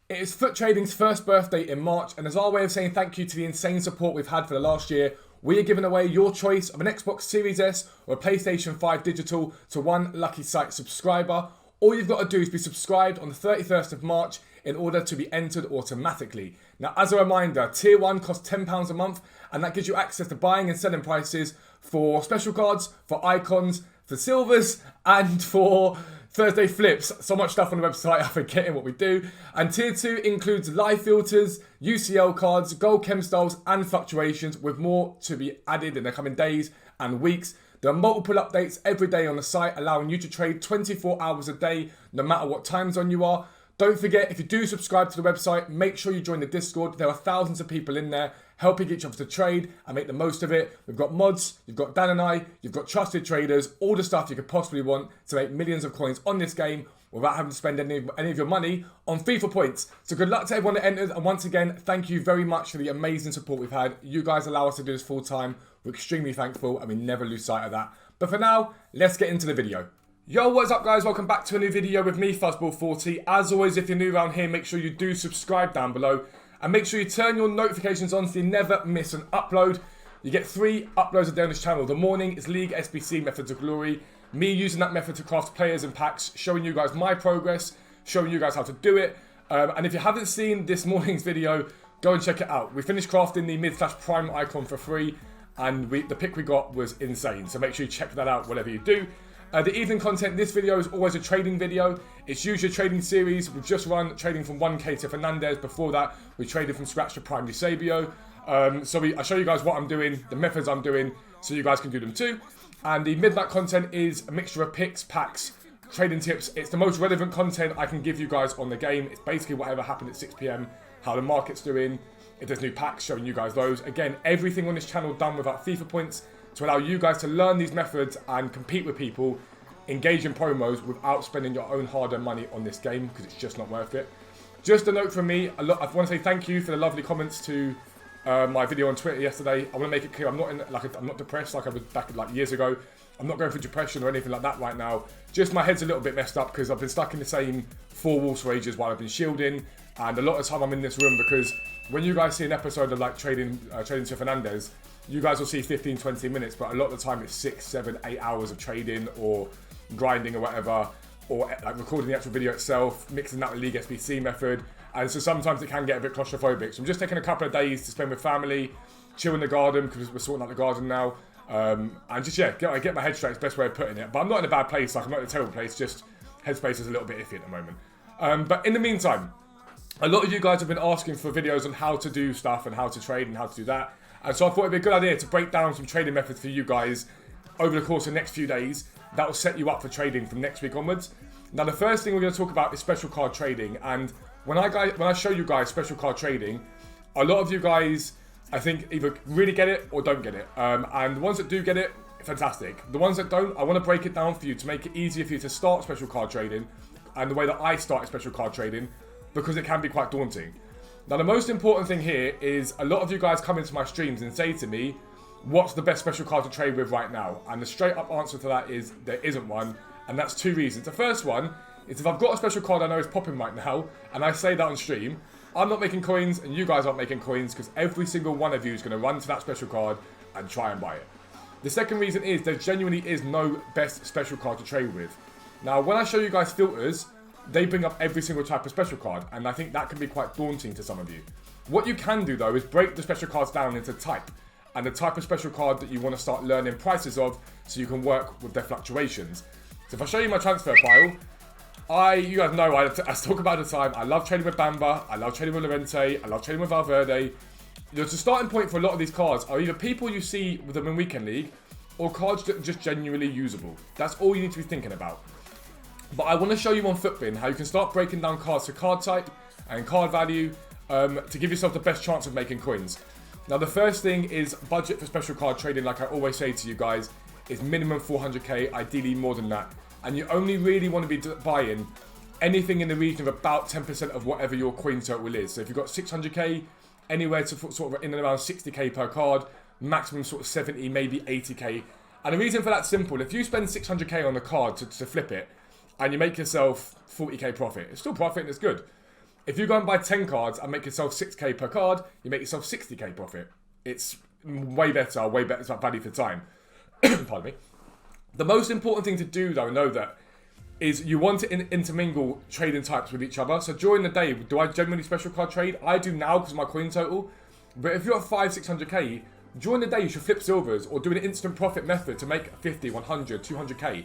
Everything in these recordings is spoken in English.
It is Foot Trading's first birthday in March, and as our way of saying thank you to the insane support we've had for the last year, we are giving away your choice of an Xbox Series S or a PlayStation 5 digital to one lucky site subscriber. All you've got to do is be subscribed on the 31st of March in order to be entered automatically. Now, as a reminder, Tier 1 costs £10 a month, and that gives you access to buying and selling prices for special cards, for icons, for silvers, and for Thursday flips. So much stuff on the website, I'm forgetting what we do. And Tier 2 includes live filters, UCL cards, gold chem styles, and fluctuations, with more to be added in the coming days and weeks. There are multiple updates every day on the site, allowing you to trade 24 hours a day, no matter what time zone you are. Don't forget, if you do subscribe to the website, make sure you join the Discord. There are thousands of people in there helping each other to trade and make the most of it. We've got mods, you've got Dan and I, you've got trusted traders, all the stuff you could possibly want to make millions of coins on this game without having to spend any of your money on FIFA points. So good luck to everyone that enters, and once again, thank you very much for the amazing support we've had. You guys allow us to do this full time. We're extremely thankful, and we never lose sight of that. But for now, let's get into the video. Yo, what's up guys? Welcome back to a new video with me, Fuzzball40. As always, if you're new around here, make sure you do subscribe down below. And make sure you turn your notifications on so you never miss an upload. You get 3 uploads a day on this channel. The morning is League SBC Methods of Glory. Me using that method to craft players and packs, showing you guys my progress, showing you guys how to do it. And if you haven't seen this morning's video, go and check it out. We finished crafting the mid/prime icon for free, and the pick we got was insane. So make sure you check that out whatever you do. The evening content, this video is always a trading video. It's usually a trading series. We've just run trading from 1k to Fernandez. Before that, we traded from scratch to Prime Eusebio. I show you guys what I'm doing, the methods I'm doing, so you guys can do them too. And the midnight content is a mixture of picks, packs, trading tips. It's the most relevant content I can give you guys on the game. It's basically whatever happened at 6 PM, how the market's doing, if there's new packs, showing you guys those. Again, everything on this channel done without FIFA points, to allow you guys to learn these methods and compete with people, engage in promos without spending your own hard-earned money on this game, because it's just not worth it. Just a note from me, I want to say thank you for the lovely comments to my video on Twitter yesterday. I want to make it clear, I'm not depressed like I was back like years ago. I'm not going through depression or anything like that right now. Just my head's a little bit messed up because I've been stuck in the same 4 walls for ages while I've been shielding, and a lot of the time I'm in this room because when you guys see an episode of like trading to Fernandez, you guys will see 15-20 minutes, but a lot of the time it's 6, 7, 8 hours of trading or grinding or whatever, or like recording the actual video itself, mixing that with League SBC method, and so sometimes it can get a bit claustrophobic. So I'm just taking a couple of days to spend with family, chill in the garden because we're sorting out the garden now, and just get my head straight. It's the best way of putting it. But I'm not in a bad place, like I'm not in a terrible place. Just headspace is a little bit iffy at the moment. But in the meantime, a lot of you guys have been asking for videos on how to do stuff and how to trade and how to do that. And so I thought it'd be a good idea to break down some trading methods for you guys over the course of the next few days. That will set you up for trading from next week onwards. Now, the first thing we're going to talk about is special card trading. And when I show you guys special card trading, a lot of you guys, I think, either really get it or don't get it. And the ones that do get it, fantastic. The ones that don't, I want to break it down for you to make it easier for you to start special card trading, and the way that I started special card trading, because it can be quite daunting. Now, the most important thing here is a lot of you guys come into my streams and say to me, what's the best special card to trade with right now? And the straight up answer to that is there isn't one, and that's 2 reasons. The first one is if I've got a special card I know is popping right now, and I say that on stream, I'm not making coins and you guys aren't making coins, because every single one of you is going to run to that special card and try and buy it. The second reason is there genuinely is no best special card to trade with. Now, when I show you guys filters, they bring up every single type of special card, and I think that can be quite daunting to some of you. What you can do though is break the special cards down into type, and the type of special card that you want to start learning prices of, so you can work with their fluctuations. So if I show you my transfer file, you guys know I talk about it all the time. I love trading with Bamba, I love trading with Lorente, I love trading with Valverde. The starting point for a lot of these cards are either people you see with them in Weekend League, or cards that are just genuinely usable. That's all you need to be thinking about. But I want to show you on Futbin how you can start breaking down cards to card type and card value to give yourself the best chance of making coins. Now, the first thing is budget for special card trading, like I always say to you guys, is minimum 400k, ideally more than that. And you only really want to be buying anything in the region of about 10% of whatever your coin total is. So if you've got 600k, anywhere to sort of in and around 60k per card, maximum sort of 70, maybe 80k. And the reason for that's simple. If you spend 600k on the card to flip it, and you make yourself 40k profit, it's still profit and it's good. If you go and buy 10 cards and make yourself 6k per card, you make yourself 60k profit. It's way better it's about value for time. Pardon me. The most important thing to do, though, know that, is you want to intermingle trading types with each other. So during the day, do I generally special card trade? I do now because of my coin total. But if you're at 500-600k, during the day you should flip silvers or do an instant profit method to make 50, 100, 200k.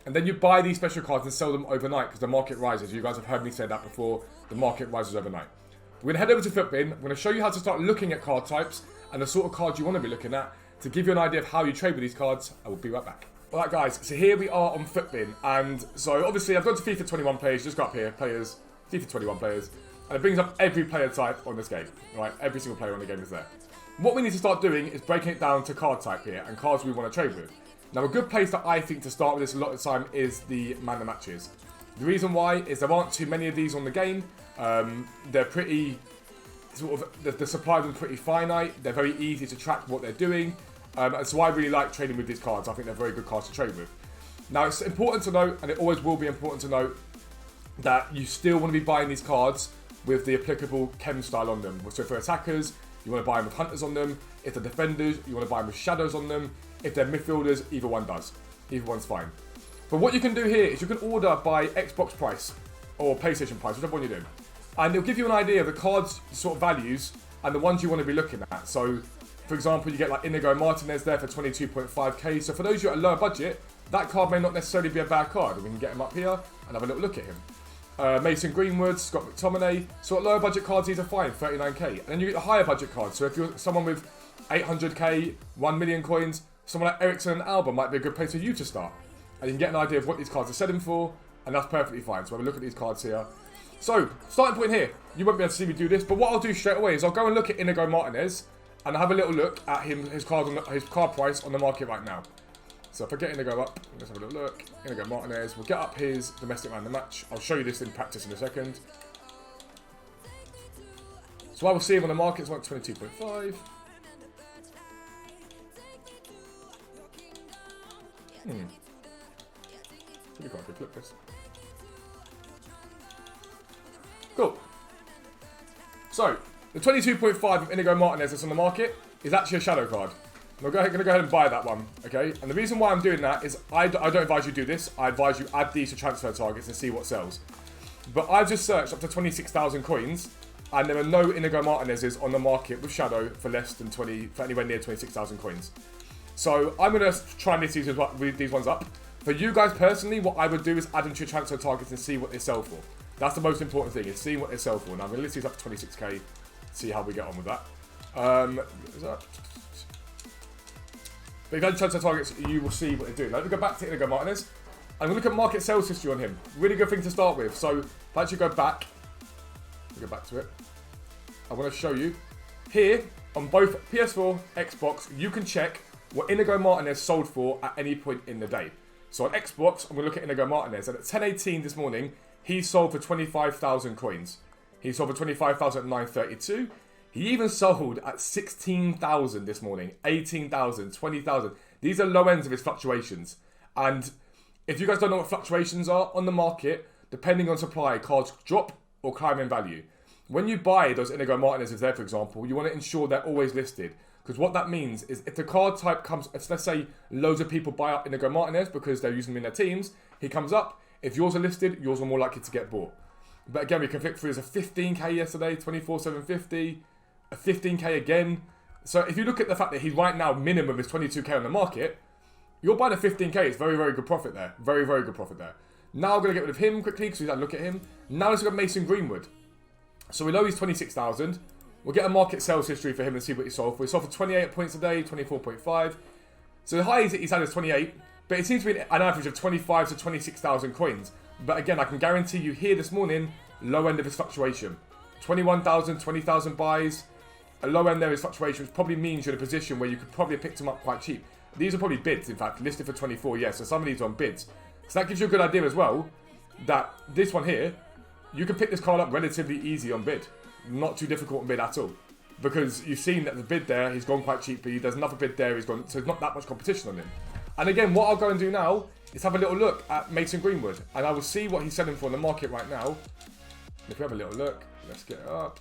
And then you buy these special cards and sell them overnight because the market rises. You guys have heard me say that before. The market rises overnight. We're going to head over to Futbin. I'm going to show you how to start looking at card types and the sort of cards you want to be looking at to give you an idea of how you trade with these cards. I will be right back. Alright guys, so here we are on Futbin, and so obviously I've gone to FIFA 21 page, just got up here, players, FIFA 21 players, and it brings up every player type on this game, right? Every single player on the game is there. What we need to start doing is breaking it down to card type here, and cards we want to trade with. Now a good place that I think to start with this a lot of the time is the man of the matches. The reason why is there aren't too many of these on the game, they're pretty, sort of, the supply of them pretty finite, they're very easy to track what they're doing. And so I really like trading with these cards. I think they're very good cards to trade with. Now it's important to note, and it always will be important to note, that you still want to be buying these cards with the applicable chem style on them. So for attackers, you want to buy them with hunters on them. If they're defenders, you want to buy them with shadows on them. If they're midfielders, either one does. Either one's fine. But what you can do here is you can order by Xbox price or PlayStation price, whichever one you're doing. And it'll give you an idea of the cards sort of values and the ones you want to be looking at. So for example, you get like Inigo Martinez there for 22.5k. So for those of you at a lower budget, that card may not necessarily be a bad card. We can get him up here and have a little look at him. Mason Greenwood, Scott McTominay. So at lower budget cards, these are fine, 39k. And then you get the higher budget cards. So if you're someone with 800k, 1 million coins, someone like Ericsson and Alba might be a good place for you to start. And you can get an idea of what these cards are selling for, and that's perfectly fine. So have a look at these cards here. So, starting point here. You won't be able to see me do this, but what I'll do straight away is I'll go and look at Inigo Martinez, and have a little look at his card price on the market right now. So if I get Inigo up, let's have a little look. Inigo Martinez, we'll get up his domestic man of the match. I'll show you this in practice in a second. So I will see him on the market, it's like 22.5. Should be quite a good flip this. Cool. So, the 22.5 of Inigo Martinez that's on the market is actually a shadow card. I'm going to go ahead and buy that one, okay? And the reason why I'm doing that is I don't advise you do this. I advise you add these to transfer targets and see what sells. But I've just searched up to 26,000 coins, and there are no Inigo Martinez's on the market with shadow for less than for anywhere near 26,000 coins. So I'm going to try and read these ones up. For you guys personally, what I would do is add them to your transfer targets and see what they sell for. That's the most important thing, is seeing what they sell for. Now I'm going to list these up to 26k. See how we get on with that. But if you add transfer targets, you will see what they do. Now let me go back to Inigo Martinez. I'm going to look at market sales history on him. Really good thing to start with. So if I actually go back to it. I want to show you here on both PS4, Xbox. You can check what Inigo Martinez sold for at any point in the day. So on Xbox, I'm going to look at Inigo Martinez, and at 10:18 this morning, he sold for 25,000 coins. He sold for 25,932. He even sold at 16,000 this morning, 18,000, 20,000. These are low ends of his fluctuations. And if you guys don't know what fluctuations are on the market, depending on supply, cards drop or climb in value. When you buy those Inigo Martinez's there, for example, you want to ensure they're always listed. Because what that means is if the card type comes, let's say loads of people buy up Inigo Martinez because they're using him in their teams, he comes up. If yours are listed, yours are more likely to get bought. But again, we can flick through as a 15k yesterday, 24,750, a 15k again. So if you look at the fact that he's right now minimum is 22k on the market, you're buying a 15k. It's very, very good profit there. Very, very good profit there. Now I'm going to get rid of him quickly because we've had a look at him. Now let's look at Mason Greenwood. So we know he's 26,000. We'll get a market sales history for him and see what he sold for. He sold for 28 points a day, 24.5. So the highest he's had is 28. But it seems to be an average of 25 to 26,000 coins. But again, I can guarantee you here this morning, low end of his fluctuation. 21,000, 20,000 buys. A low end there is fluctuation, which probably means you're in a position where you could probably have picked him up quite cheap. These are probably bids, in fact, listed for 24, yes. So some of these are on bids. So that gives you a good idea as well, that this one here, you can pick this card up relatively easy on bid. Not too difficult on bid at all. Because you've seen that the bid there, he's gone quite cheaply. There's another bid there, he's gone, so there's not that much competition on him. And again, what I'll go and do now is have a little look at Mason Greenwood. And I will see what he's selling for in the market right now. If we have a little look, Let's get it up.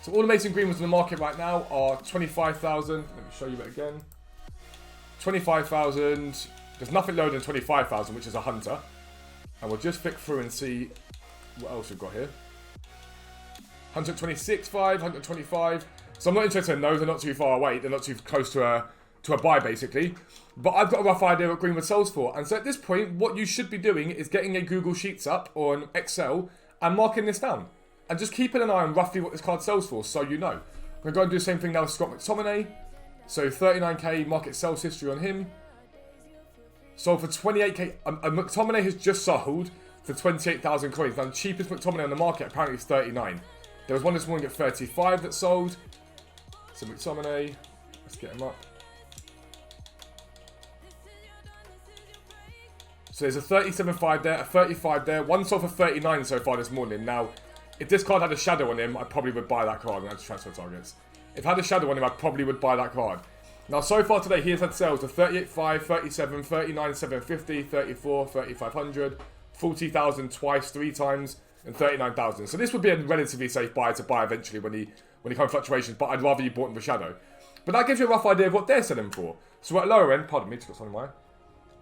So all the Mason Green ones on the market right now are 25,000. Let me show you that again. 25,000. There's nothing lower than 25,000, which is a hunter. And we'll just flick through and see what else we've got here. 126.5, 125. So I'm not interested in those. They're not too far away. They're not too close to a buy, basically. But I've got a rough idea what Greenwood sells for. And so at this point, what you should be doing is getting a Google Sheets up or an Excel and marking this down. And just keeping an eye on roughly what this card sells for, so you know. I'm going to go and do the same thing now with Scott McTominay. So 39k market sales history on him. Sold for 28k. McTominay has just sold for 28,000 coins. Now the cheapest McTominay on the market apparently is 39. There was one this morning at 35 that sold. So McTominay, let's get him up. So there's a 37.5 there, a 35 there. One sold for 39 so far this morning. Now, if this card had a shadow on him, I probably would buy that card. That's transfer targets. If it had a shadow on him, I probably would buy that card. Now, so far today, he has had sales of 38.5, 37, 39, 750, 34, 3,500, 40,000 twice, 3 times, and 39,000. So this would be a relatively safe buy to buy eventually when he comes fluctuations, but I'd rather you bought him with shadow. But that gives you a rough idea of what they're selling for. So at a lower end, pardon me, just got something in my eye.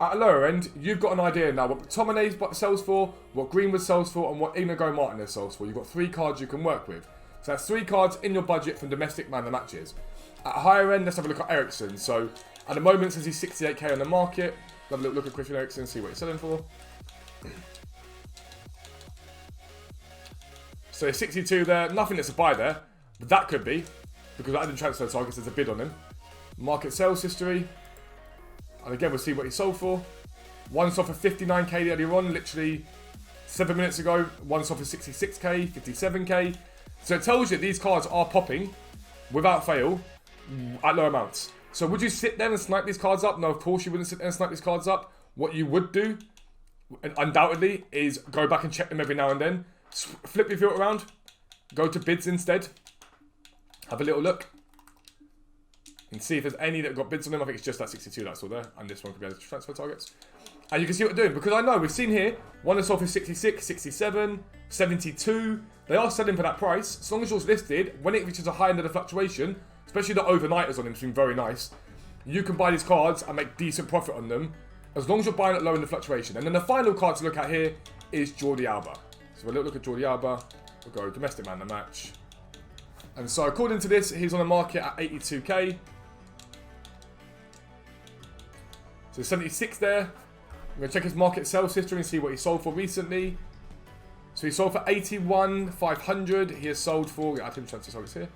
At a lower end, you've got an idea now what McTominay sells for, what Greenwood sells for, and what Inigo Martinez sells for. You've got 3 cards you can work with. So that's 3 cards in your budget from domestic man of the matches. At a higher end, let's have a look at Eriksen. So at the moment, since he's 68k on the market, have a little look at Christian Eriksen, see what he's selling for. So 62 there, nothing that's a buy there, but that could be, because I didn't transfer targets, there's a bid on him. Market sales history. And again, we'll see what he sold for. One sold for 59k earlier on, literally 7 minutes ago. One sold for 66k, 57k. So it tells you these cards are popping, without fail, at low amounts. So would you sit there and snipe these cards up? No, of course you wouldn't sit there and snipe these cards up. What you would do, undoubtedly, is go back and check them every now and then. Flip your filter around. Go to bids instead. Have a little look. And see if there's any that got bids on them. I think it's just that 62 that's all there. And this one could be able to transfer targets. And you can see what they're doing. Because I know we've seen here, one is sold for 66, 67, 72. They are selling for that price. As long as yours listed, when it reaches a high end of the fluctuation, especially the overnighters on them, seem very nice. You can buy these cards and make decent profit on them. As long as you're buying it low in the fluctuation. And then the final card to look at here is Jordi Alba. So we'll look at Jordi Alba. We'll go domestic man of the match. And so according to this, he's on the market at 82k. So 76 there. I'm going to check his market sales history and see what he sold for recently. So he sold for 81,500. He has sold for... Yeah, I think transfer targets here.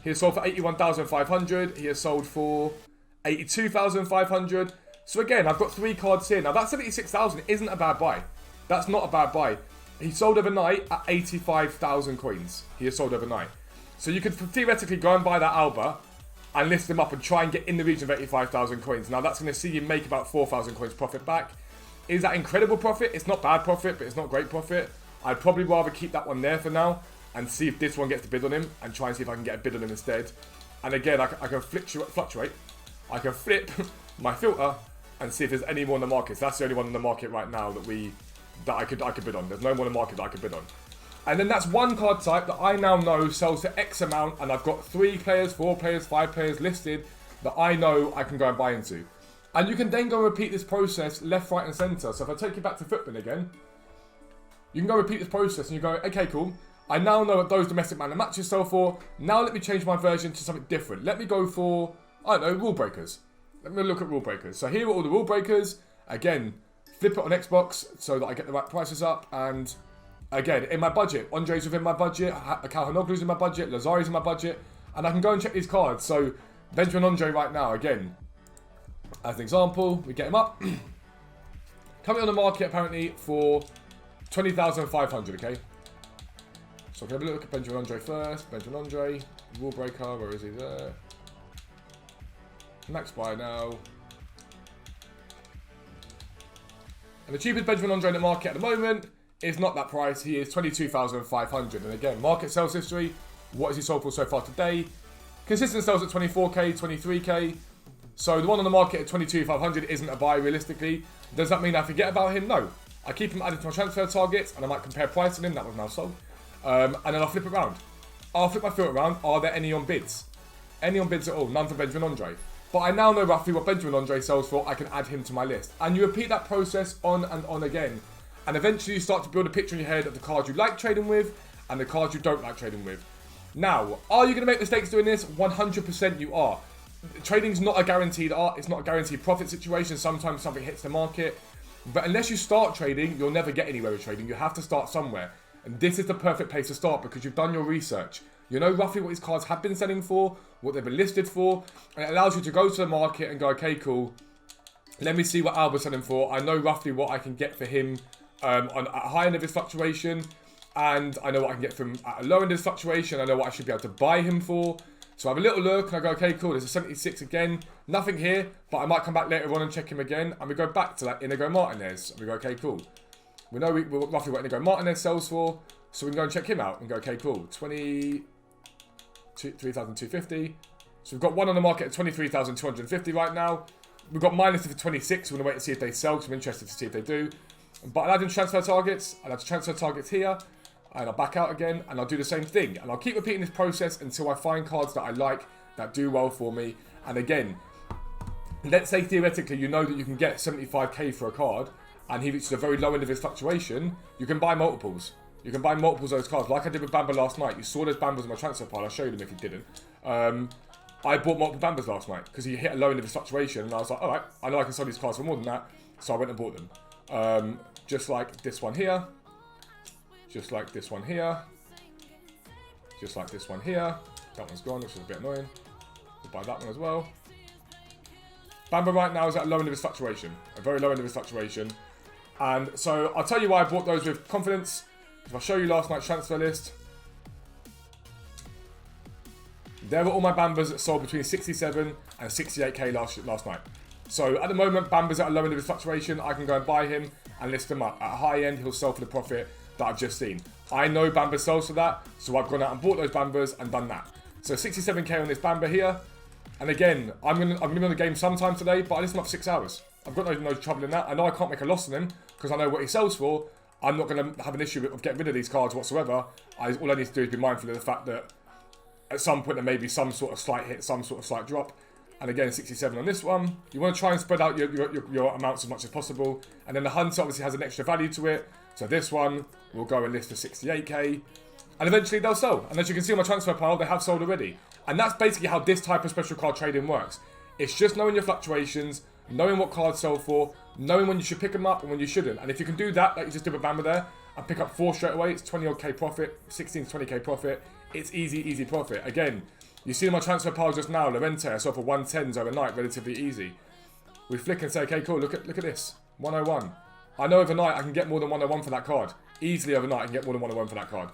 He has sold for 81,500. He has sold for 82,500. So again, I've got 3 cards here. Now that 76,000 isn't a bad buy. That's not a bad buy. He sold overnight at 85,000 coins. He has sold overnight. So you could theoretically go and buy that Alba and list them up and try and get in the region of 85,000 coins. Now that's going to see you make about 4,000 coins profit back. Is that incredible profit? It's not bad profit, but it's not great profit. I'd probably rather keep that one there for now and see if this one gets the bid on him and try and see if I can get a bid on him instead. And again, I can fluctuate. I can flip my filter and see if there's any more on the market. So that's the only one on the market right now that I could bid on. There's no more on the market that I could bid on. And then that's one card type that I now know sells for X amount, and I've got 3 players, 4 players, 5 players listed that I know I can go and buy into. And you can then go and repeat this process left, right, and centre. So if I take you back to Footbin again, you can go repeat this process and you go, okay, cool. I now know what those domestic man of the matches sell for. Now let me change my version to something different. Let me go for, I don't know, rule breakers. Let me look at rule breakers. So here are all the rule breakers. Again, flip it on Xbox so that I get the right prices up. And again, in my budget, Andre's within my budget, Calhanoglu's in my budget, Lazari's in my budget, and I can go and check these cards. So Benjamin Andre right now, again, as an example, we get him up. Coming on the market apparently for 20,500, okay? So we have a look at Benjamin Andre first. Benjamin Andre, rule breaker, where is he there? Max buy now. And the cheapest Benjamin Andre in the market at the moment is not that price. He is 22,500. And again, market sales history. What has he sold for so far today? Consistent sales at 24k, 23k. So the one on the market at 22,500 isn't a buy realistically. Does that mean I forget about him? No. I keep him added to my transfer targets, and I might compare price on him. That was now sold. And then I'll flip it around. I'll flip my filter around. Are there any on bids? Any on bids at all? None for Benjamin Andre. But I now know roughly what Benjamin Andre sells for. I can add him to my list. And you repeat that process on and on again. And eventually you start to build a picture in your head of the cards you like trading with and the cards you don't like trading with. Now, are you going to make mistakes doing this? 100% you are. Trading's not a guaranteed art. It's not a guaranteed profit situation. Sometimes something hits the market. But unless you start trading, you'll never get anywhere with trading. You have to start somewhere. And this is the perfect place to start because you've done your research. You know roughly what these cards have been selling for, what they've been listed for, and it allows you to go to the market and go, okay, cool. Let me see what Alba's selling for. I know roughly what I can get for him at a high end of his fluctuation, and I know what I can get from at a low end of his fluctuation. I know what I should be able to buy him for. So I have a little look and I go, okay, cool. There's a 76 again. Nothing here, but I might come back later on and check him again. And we go back to that Inigo Martinez. And we go, okay, cool. We know roughly what Inigo Martinez sells for. So we can go and check him out and go, okay, cool. 23,250. So we've got one on the market at 23,250 right now. We've got minus for 26. We're going to wait and see if they sell because I'm interested to see if they do. But I'll add in transfer targets. I'll add transfer targets here. And I'll back out again. And I'll do the same thing. And I'll keep repeating this process until I find cards that I like, that do well for me. And again, let's say theoretically you know that you can get 75k for a card. And he reaches a very low end of his fluctuation. You can buy multiples. You can buy multiples of those cards, like I did with Bamba last night. You saw those Bambas in my transfer pile. I'll show you them if you didn't. I bought multiple Bambas last night because he hit a low end of his fluctuation, and I was like, all right, I know I can sell these cards for more than that, so I went and bought them. Just like this one here, just like this one here, just like this one here. That one's gone, which is a bit annoying. We'll buy that one as well. Bamba right now is at a low end of his fluctuation, a very low end of his fluctuation, and so I'll tell you why I bought those with confidence. If I show you last night's transfer list, there were all my Bambas that sold between 67 and 68k last night. So at the moment, Bamba's at a low end of his fluctuation. I can go and buy him and list him up. At a high end, he'll sell for the profit that I've just seen. I know Bamba sells for that, so I've gone out and bought those Bambas and done that. So 67k on this Bamba here. And again, I'm gonna be on the game sometime today, but I list him up 6 hours. I've got no trouble in that. I know I can't make a loss on him because I know what he sells for. I'm not going to have an issue of getting rid of these cards whatsoever. All I need to do is be mindful of the fact that at some point there may be some sort of slight hit, some sort of slight drop. And again, 67 on this one. You want to try and spread out your amounts as much as possible. And then the Hunter obviously has an extra value to it. So this one will go and list for 68k. And eventually they'll sell. And as you can see on my transfer pile, they have sold already. And that's basically how this type of special card trading works. It's just knowing your fluctuations, knowing what cards sell for, knowing when you should pick them up and when you shouldn't. And if you can do that, like you just did with Bamba there, and pick up 4 straight away, it's 20 odd K profit, 16 to 20k profit. It's easy profit. Again, you see my transfer pile just now, Lorente, I saw for 110s overnight, relatively easy. We flick and say, okay, cool, look at this, 101. I know overnight I can get more than 101 for that card. Easily overnight I can get more than 101 for that card.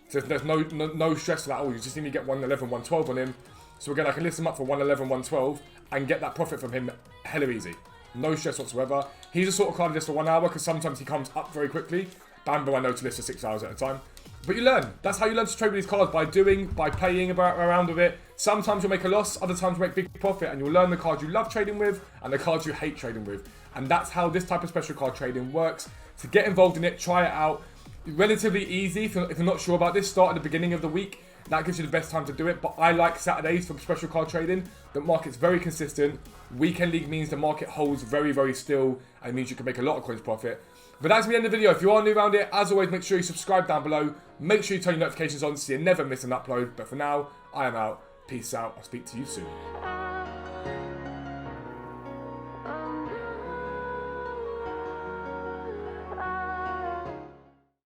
So there's no stress for that at all. You just need to get 111, 112 on him. So again, I can list him up for 111, 112 and get that profit from him hella easy. No stress whatsoever. He's a sort of card to list for 1 hour because sometimes he comes up very quickly. Bamba I know to list for 6 hours at a time. But you learn. That's how you learn to trade with these cards, by doing, by playing around with it. Sometimes you'll make a loss, other times you'll make big profit, and you'll learn the cards you love trading with and the cards you hate trading with. And that's how this type of special card trading works. To get involved in it, try it out. Relatively easy. If you're not sure about this, start at the beginning of the week. That gives you the best time to do it. But I like Saturdays for special card trading. The market's very consistent. Weekend league means the market holds very still, and it means you can make a lot of coins profit. But that's the end of the video. If you are new around it, as always, make sure you subscribe down below. Make sure you turn your notifications on so you never miss an upload. But for now, I am out. Peace out. I'll speak to you soon.